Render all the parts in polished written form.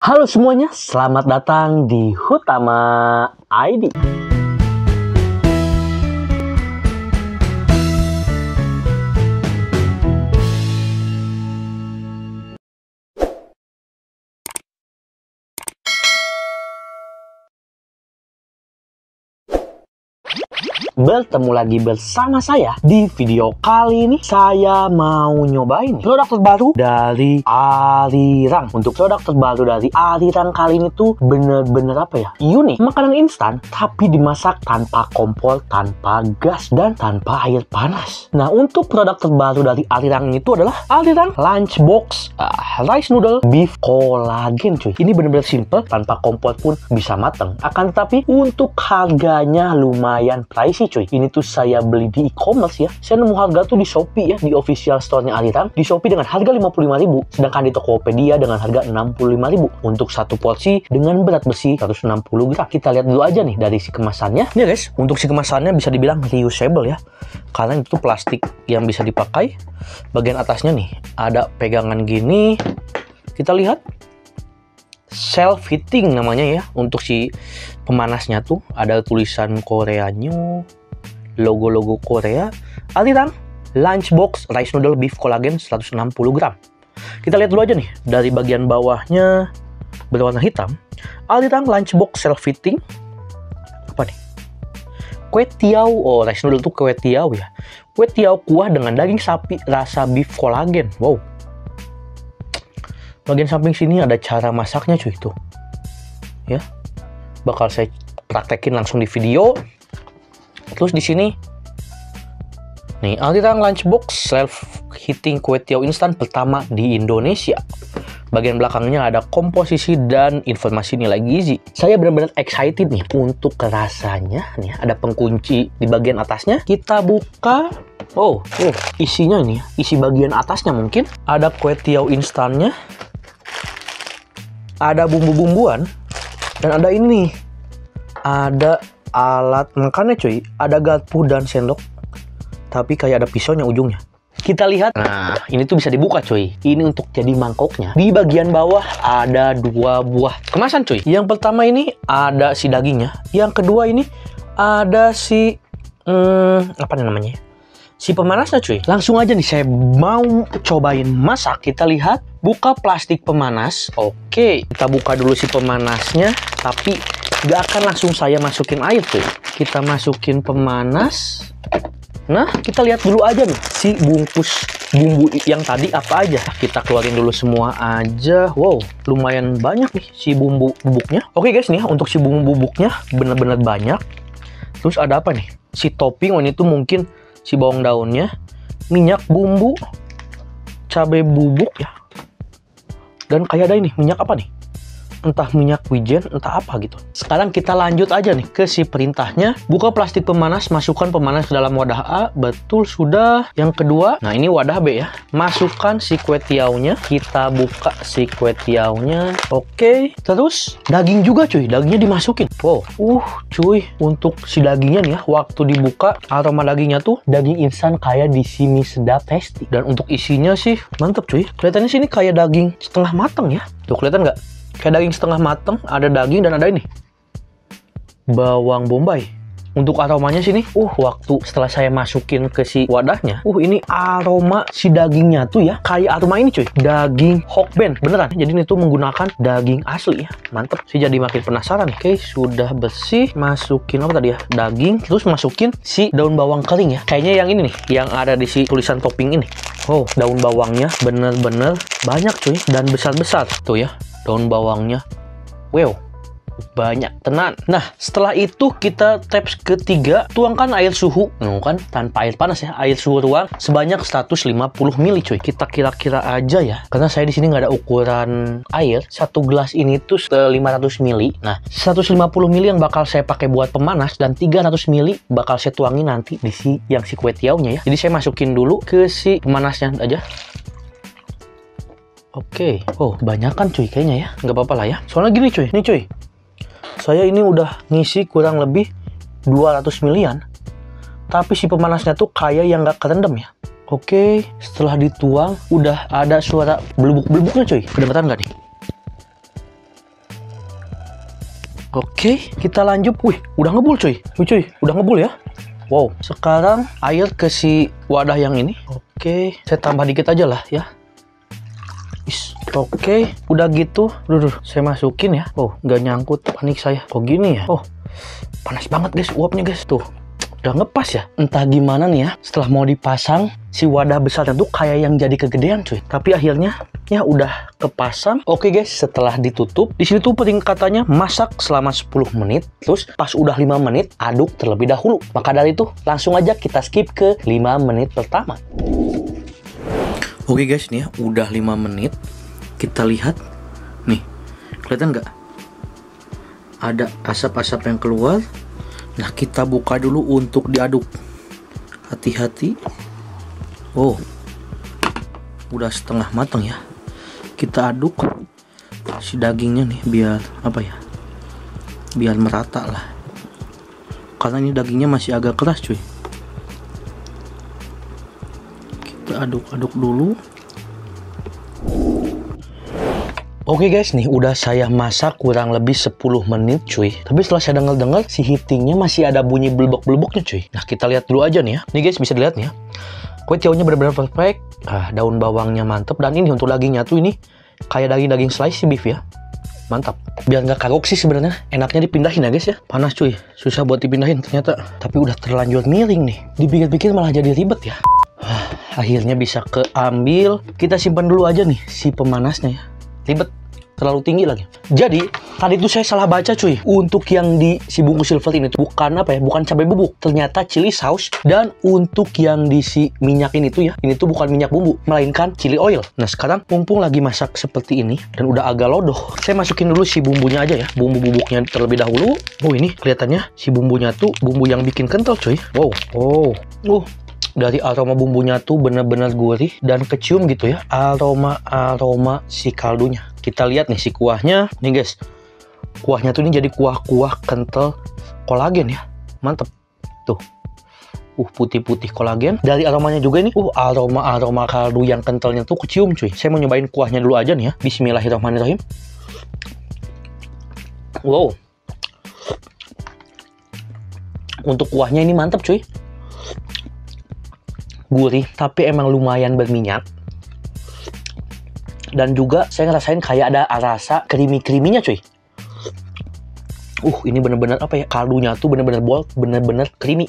Halo semuanya, selamat datang di Hutama ID. Bertemu lagi bersama saya. Di video kali ini saya mau nyobain produk terbaru dari Arirang. Untuk produk terbaru dari Arirang kali ini tuh bener-bener apa ya, unik. Makanan instan tapi dimasak tanpa kompor, tanpa gas, dan tanpa air panas. Nah, untuk produk terbaru dari Arirang itu adalah Arirang Lunchbox Rice Noodle Beef Collagen, cuy. Ini bener-bener simple, tanpa kompor pun bisa mateng. Akan tetapi untuk harganya lumayan pricey, cuy. Ini tuh saya beli di e-commerce ya. Saya nemu harga tuh di Shopee ya, di official store-nya Arirang. Di Shopee dengan harga 55.000, sedangkan di Tokopedia dengan harga 65.000 untuk satu porsi dengan berat besi 160 gram. Kita lihat dulu aja nih dari si kemasannya. Nih guys, untuk si kemasannya bisa dibilang reusable ya. Karena itu plastik yang bisa dipakai. Bagian atasnya nih ada pegangan gini. Kita lihat self heating namanya ya. Untuk si pemanasnya tuh ada tulisan Koreanya, logo-logo Korea. Arirang Lunchbox Rice Noodle Beef Collagen 160 gram. Kita lihat dulu aja nih dari bagian bawahnya berwarna hitam. Arirang Lunchbox self heating. Apa nih? Kue tiao. Oh, rice noodle tuh kue tiao ya. Kue tiao kuah dengan daging sapi rasa beef collagen. Wow. Bagian samping sini ada cara masaknya, cuy, tuh. Ya. Bakal saya praktekin langsung di video. Terus di sini nih, Arirang Lunchbox self heating kue tiao instan pertama di Indonesia. Bagian belakangnya ada komposisi dan informasi nilai gizi. Saya benar-benar excited nih untuk rasanya. Nih, ada pengunci di bagian atasnya. Kita buka. Oh, isinya ini, isi bagian atasnya mungkin. Ada kue tiao instannya. Ada bumbu-bumbuan. Dan ada ini. Ada alat makannya, cuy. Ada garpu dan sendok. Tapi kayak ada pisaunya ujungnya. Kita lihat. Nah, ini tuh bisa dibuka, cuy. Ini untuk jadi mangkoknya. Di bagian bawah ada dua buah kemasan, cuy. Yang pertama ini ada si dagingnya. Yang kedua ini ada si apa namanya? Si pemanasnya, cuy. Langsung aja nih saya mau cobain masak. Kita lihat. Buka plastik pemanas. Oke, kita buka dulu si pemanasnya. Tapi nggak akan langsung saya masukin air, cuy. Kita masukin pemanas. Nah, kita lihat dulu aja nih si bungkus bumbu yang tadi apa aja. Kita keluarin dulu semua aja. Wow, lumayan banyak nih si bumbu bubuknya. Oke guys nih, untuk si bumbu bubuknya bener-bener banyak. Terus ada apa nih? Si topping, ini tuh mungkin si bawang daunnya, minyak bumbu, cabai bubuk ya. Dan kayak ada ini, minyak apa nih? Entah minyak wijen, entah apa gitu. Sekarang kita lanjut aja nih ke si perintahnya. Buka plastik pemanas, masukkan pemanas ke dalam wadah A. Betul, sudah. Yang kedua, nah ini wadah B ya. Masukkan si kue tiaunya. Kita buka si kue tiaunya. Oke. Terus daging juga, cuy. Dagingnya dimasukin. Wow. Cuy. Untuk si dagingnya nih ya, waktu dibuka aroma dagingnya tuh daging instan kayak di sini sedap tasty. Dan untuk isinya sih mantep, cuy. Kelihatannya sini kayak daging setengah matang ya. Tuh, kelihatan nggak? Kayak daging setengah mateng, ada daging dan ada ini bawang bombay. Untuk aromanya sini, waktu setelah saya masukin ke si wadahnya, ini aroma si dagingnya tuh ya, kayak aroma ini, cuy, daging hokben, beneran. Jadi ini tuh menggunakan daging asli ya, mantep. Saya jadi makin penasaran nih. Oke, sudah bersih. Masukin apa tadi ya, daging, terus masukin si daun bawang kering ya. Kayaknya yang ini nih, yang ada di si tulisan topping ini. Oh, daun bawangnya bener-bener banyak, cuy, dan besar-besar tuh ya. Daun bawangnya, wow, banyak tenan. Nah, setelah itu kita tabs ketiga, tuangkan air suhu, kan tanpa air panas ya, air suhu ruang sebanyak 150 ml, cuy. Kita kira-kira aja ya, karena saya di sini nggak ada ukuran air. Satu gelas ini tuh 500 ml. Nah, 150 ml yang bakal saya pakai buat pemanas dan 300 ml bakal saya tuangin nanti di si kue tiaunya ya. Jadi saya masukin dulu ke si pemanasnya aja. Oke, banyak kan, cuy, kayaknya ya. Nggak apa-apa lah ya. Soalnya gini, cuy. Nih, cuy. Saya ini udah ngisi kurang lebih 200 milian. Tapi si pemanasnya tuh kayak yang nggak kerendam ya. Oke, setelah dituang, udah ada suara belubuk-belubuknya, cuy. Kedengeran nggak nih? Oke, kita lanjut. Wih, udah ngebul cuy. Cuy, udah ngebul ya. Wow, sekarang air ke si wadah yang ini. Oke, saya tambah dikit aja lah ya. Oke, udah gitu. Saya masukin ya. Oh, nggak nyangkut, panik saya. Kok gini ya? Oh, panas banget guys uapnya guys. Tuh, udah ngepas ya. Entah gimana nih ya, setelah mau dipasang, si wadah besarnya tuh kayak yang jadi kegedean cuy. Tapi akhirnya ya udah kepasang. Oke guys, setelah ditutup, di sini tuh penting katanya masak selama 10 menit. Terus pas udah 5 menit, aduk terlebih dahulu. Maka dari itu, langsung aja kita skip ke 5 menit pertama. Oke guys, nih ya, udah 5 menit. Kita lihat. Nih, kelihatan nggak? Ada asap-asap yang keluar. Nah, kita buka dulu untuk diaduk. Hati-hati. Oh, udah setengah matang ya. Kita aduk si dagingnya nih biar apa ya? Biar merata lah. Karena ini dagingnya masih agak keras cuy. Kita aduk-aduk dulu. Oke guys, nih udah saya masak kurang lebih 10 menit cuy. Tapi setelah saya denger-dengar si heatingnya masih ada bunyi belebok-beleboknya cuy. Nah, kita lihat dulu aja nih ya. Nih guys, bisa dilihat nih ya. Kue tiaunya benar-benar perfect. Daun bawangnya mantep. Dan ini untuk dagingnya tuh ini kayak daging-daging slice beef ya. Mantap. Biar nggak kagok sih sebenarnya. Enaknya dipindahin ya guys ya. Panas cuy. Susah buat dipindahin ternyata. Tapi udah terlanjur miring nih. Dipikir-pikir malah jadi ribet ya. Akhirnya bisa keambil. Kita simpan dulu aja nih si pemanasnya ya. Ribet, terlalu tinggi lagi. Jadi tadi tuh saya salah baca cuy. Untuk yang di si bungkus silver ini tuh bukan apa ya, bukan cabai bubuk, ternyata chili sauce. Dan untuk yang di si minyak ini tuh ya, ini tuh bukan minyak bumbu, melainkan chili oil. Nah, sekarang mumpung lagi masak seperti ini dan udah agak lodoh, saya masukin dulu si bumbunya aja ya. Bumbu bubuknya terlebih dahulu. Oh, ini kelihatannya si bumbunya tuh bumbu yang bikin kental cuy. Wow. Dari aroma bumbunya tuh bener-bener gurih dan kecium gitu ya, aroma si kaldunya. Kita lihat nih si kuahnya nih guys. Kuahnya tuh ini jadi kuah-kuah kental kolagen ya. Mantep tuh. Putih-putih kolagen. Dari aromanya juga ini aroma kaldu yang kentalnya tuh kecium cuy. Saya mau nyobain kuahnya dulu aja nih ya. Bismillahirrahmanirrahim. Wow. Untuk kuahnya ini mantep cuy. Gurih, tapi emang lumayan berminyak. Dan juga saya ngerasain kayak ada rasa creamy-creaminya cuy. Ini bener-bener apa ya, kaldunya tuh bener-bener bold, bener-bener creamy.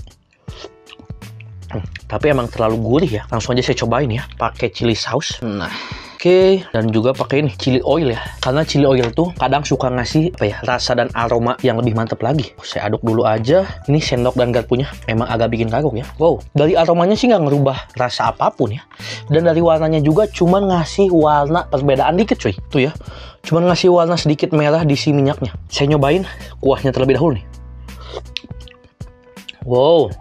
Tapi emang terlalu gurih ya. Langsung aja saya cobain ya, pakai chili sauce. Nah, oke, dan juga pakai ini chili oil ya. Karena chili oil tuh kadang suka ngasih apa ya, rasa dan aroma yang lebih mantep lagi. Saya aduk dulu aja. Ini sendok dan garpunya emang agak bikin kagok ya. Wow, dari aromanya sih nggak ngerubah rasa apapun ya. Dan dari warnanya juga cuman ngasih warna perbedaan dikit cuy. Tuh ya, cuman ngasih warna sedikit merah di si minyaknya. Saya nyobain kuahnya terlebih dahulu nih. Wow,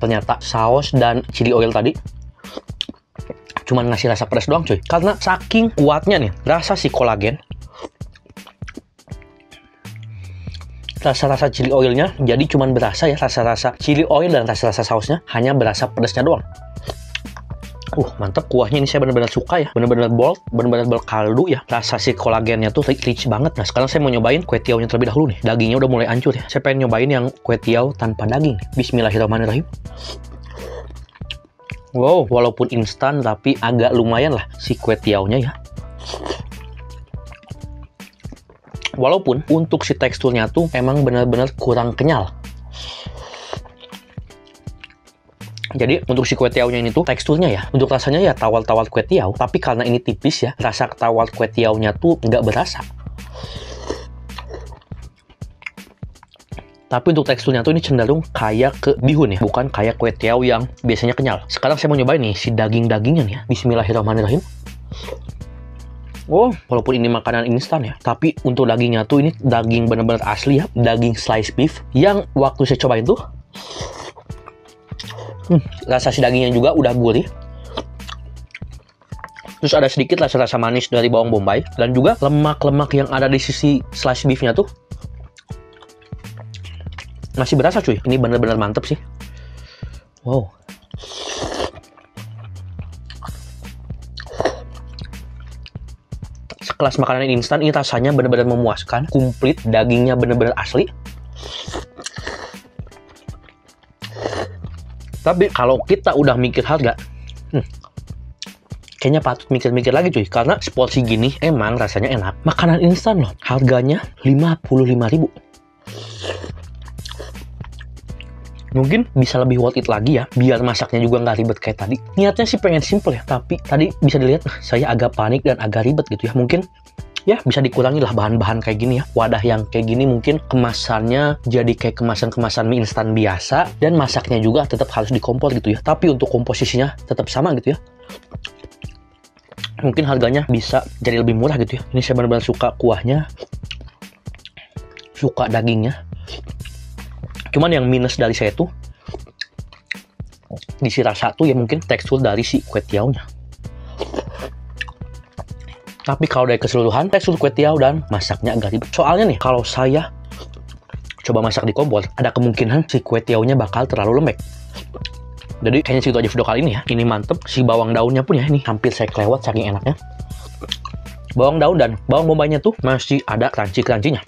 ternyata saus dan chili oil tadi cuman ngasih rasa pedas doang cuy. Karena saking kuatnya nih rasa si kolagen, rasa-rasa chili oilnya jadi cuman berasa ya, rasa-rasa chili oil dan rasa-rasa sausnya hanya berasa pedasnya doang. Mantep kuahnya ini, saya benar-benar suka ya. Benar-benar bold, benar-benar berkaldu ya. Rasa si kolagennya tuh rich banget. Nah, sekarang saya mau nyobain kue tiaunya terlebih dahulu nih. Dagingnya udah mulai hancur ya. Saya pengen nyobain yang kue tiaw tanpa daging. Bismillahirrahmanirrahim. Wow, walaupun instan tapi agak lumayan lah si kue tiaunya ya. Walaupun untuk si teksturnya tuh emang benar-benar kurang kenyal. Jadi untuk si kue tiaunya ini tuh teksturnya ya, untuk rasanya ya tawar-tawar kue tiaw, tapi karena ini tipis ya, rasa tawar kue tiaunya tuh nggak berasa. Tapi untuk teksturnya tuh ini cenderung kayak ke bihun ya, bukan kayak kue tiaw yang biasanya kenyal. Sekarang saya mau nyobain nih si daging-dagingnya nih ya. Bismillahirrahmanirrahim. Walaupun ini makanan instan ya, tapi untuk dagingnya tuh ini daging bener-bener asli ya, daging slice beef yang waktu saya cobain tuh rasa si dagingnya juga udah gurih. Terus ada sedikit rasa manis dari bawang bombay. Dan juga lemak-lemak yang ada di sisi slice beefnya tuh masih berasa cuy. Ini bener-bener mantep sih. Wow. kelas makanan instan. Ini rasanya bener-bener memuaskan, komplit, dagingnya bener-bener asli. Tapi kalau kita udah mikir harga, kayaknya patut mikir-mikir lagi cuy. Karena seporsi gini emang rasanya enak. Makanan instan loh, harganya 55.000. Mungkin bisa lebih worth it lagi ya, biar masaknya juga nggak ribet kayak tadi. Niatnya sih pengen simple ya, tapi tadi bisa dilihat saya agak panik dan agak ribet gitu ya. Mungkin ya bisa dikurangi lah bahan-bahan kayak gini ya. Wadah yang kayak gini mungkin kemasannya jadi kayak kemasan-kemasan mie instan biasa, dan masaknya juga tetap harus dikompor gitu ya. Tapi untuk komposisinya tetap sama gitu ya. Mungkin harganya bisa jadi lebih murah gitu ya. Ini saya benar-benar suka kuahnya, suka dagingnya. Cuman yang minus dari saya tuh di si rasa tuh ya mungkin tekstur dari si kue tiaonya. Tapi kalau dari keseluruhan tekstur kue tiao dan masaknya agak ribet. Soalnya nih kalau saya coba masak di kompor, ada kemungkinan si kue tiaonya bakal terlalu lembek. Jadi kayaknya segitu aja video kali ini ya. Ini mantep. Si bawang daunnya pun ya ini hampir saya kelewat saking enaknya. Bawang daun dan bawang bombaynya tuh masih ada crunchy-crunchy-nya.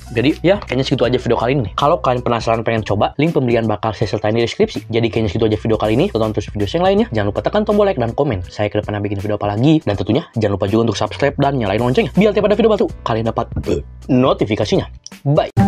Jadi ya kayaknya segitu aja video kali ini. Kalau kalian penasaran pengen coba, link pembelian bakal saya sertain di deskripsi. Jadi kayaknya segitu aja video kali ini. Tonton terus video yang lainnya. Jangan lupa tekan tombol like dan komen. Saya ke depannya bikin video apa lagi. Dan tentunya jangan lupa juga untuk subscribe dan nyalain loncengnya. Biar tiap ada video baru kalian dapat notifikasinya. Bye.